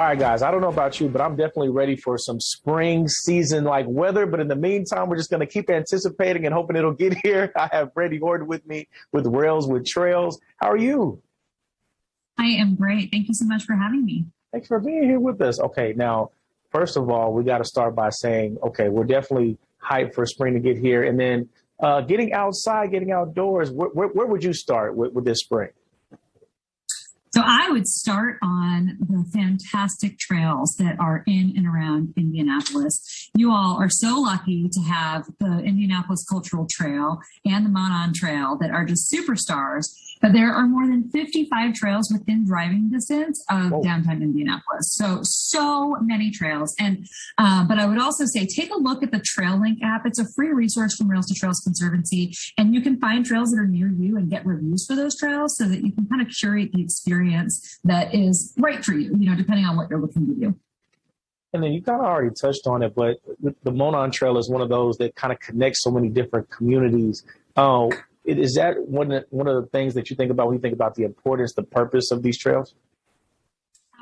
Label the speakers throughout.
Speaker 1: All right, guys, I don't know about you, but I'm definitely ready for some spring season like weather. But in the meantime, we're just going to keep anticipating and hoping it'll get here. I have Brandy Horton with me with Rails with Trails. How are you?
Speaker 2: I am great. Thank you so much for having me.
Speaker 1: Thanks for being here with us. Okay, now, first of all, we got to start by saying, okay, we're definitely hyped for spring to get here. And then getting outside, getting outdoors, where would you start with this spring?
Speaker 2: So I would start on the fantastic trails that are in and around Indianapolis. You all are so lucky to have the Indianapolis Cultural Trail and the Monon Trail that are just superstars. But there are more than 55 trails within driving distance of downtown Indianapolis. So many trails. And but I would also say, take a look at the TrailLink app. It's a free resource from Rails to Trails Conservancy, and you can find trails that are near you and get reviews for those trails so that you can kind of curate the experience that is right for you, depending on what you're looking to do.
Speaker 1: And then you kind of already touched on it, but the Monon Trail is one of those that kind of connects so many different communities. Is that one of the things that you think about when you think about the importance, the purpose of these trails?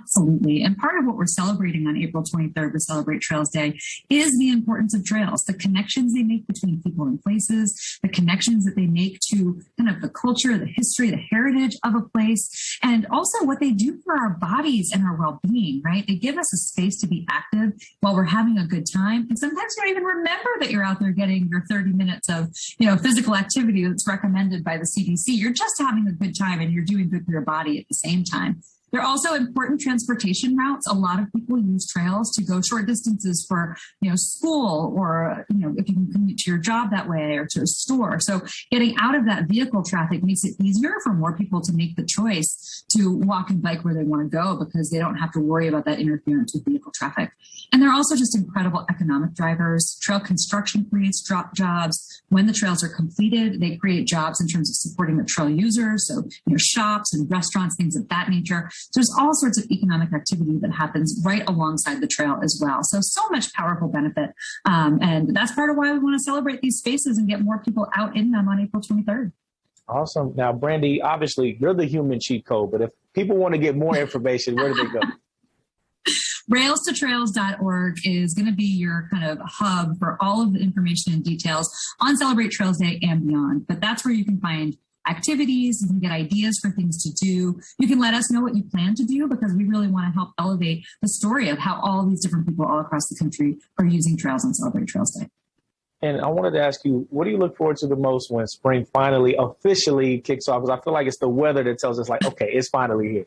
Speaker 2: Absolutely. And part of what we're celebrating on April 23rd with Celebrate Trails Day is the importance of trails, the connections they make between people and places, the connections that they make to kind of the culture, the history, the heritage of a place, and also what they do for our bodies and our well-being, right? They give us a space to be active while we're having a good time. And sometimes you don't even remember that you're out there getting your 30 minutes of, physical activity that's recommended by the CDC. You're just having a good time and you're doing good for your body at the same time. They're also important transportation routes. A lot of people use trails to go short distances for, school, or, if you can commute to your job that way or to a store. So getting out of that vehicle traffic makes it easier for more people to make the choice to walk and bike where they want to go because they don't have to worry about that interference with vehicle traffic. And they're also just incredible economic drivers. Trail construction creates jobs. When the trails are completed, they create jobs in terms of supporting the trail users. So, shops and restaurants, things of that nature. So there's all sorts of economic activity that happens right alongside the trail as well. So much powerful benefit. And that's part of why we want to celebrate these spaces and get more people out in them on April 23rd.
Speaker 1: Awesome. Now, Brandy, obviously, you're the human cheat code, but if people want to get more information, where do they go?
Speaker 2: Rails2Trails.org is going to be your kind of hub for all of the information and details on Celebrate Trails Day and beyond. But that's where you can find activities, you can get ideas for things to do. You can let us know what you plan to do because we really want to help elevate the story of how all these different people all across the country are using trails on Celebrate Trails Day.
Speaker 1: And I wanted to ask you, what do you look forward to the most when spring finally officially kicks off? Because I feel like it's the weather that tells us, like, okay, it's finally here.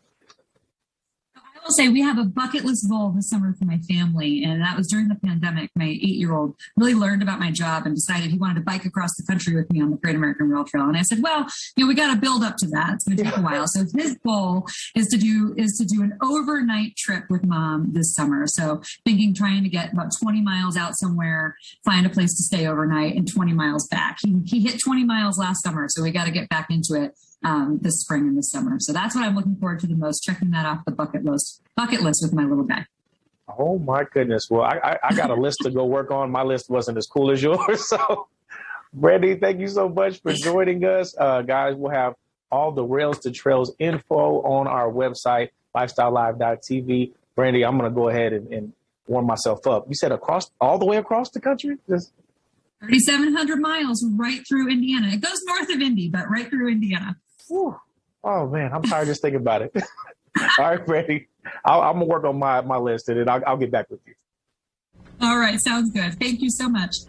Speaker 2: I will say we have a bucket list goal this summer for my family, and that was during the pandemic. My 8-year-old really learned about my job and decided he wanted to bike across the country with me on the Great American Rail Trail. And I said, well, we got to build up to that. It's going to take a while. So his goal is to do an overnight trip with mom this summer. So trying to get about 20 miles out somewhere, find a place to stay overnight, and 20 miles back. He hit 20 miles last summer, so we got to get back into it this spring and this summer. So that's what I'm looking forward to the most, checking that off the bucket list with my little guy.
Speaker 1: Oh my goodness. Well, I got a list to go work on. My list wasn't as cool as yours. So Brandy, thank you so much for joining us. Guys, we'll have all the Rails to Trails info on our website, Life.Style.Live.TV. Brandy, I'm going to go ahead and warm myself up. You said all the way across the country?
Speaker 2: 3,700 miles right through Indiana. It goes north of Indy, but right through Indiana.
Speaker 1: Whew. Oh, man, I'm tired just thinking about it. All right, Brandy, I'm going to work on my list, and then I'll get back with you.
Speaker 2: All right, sounds good. Thank you so much.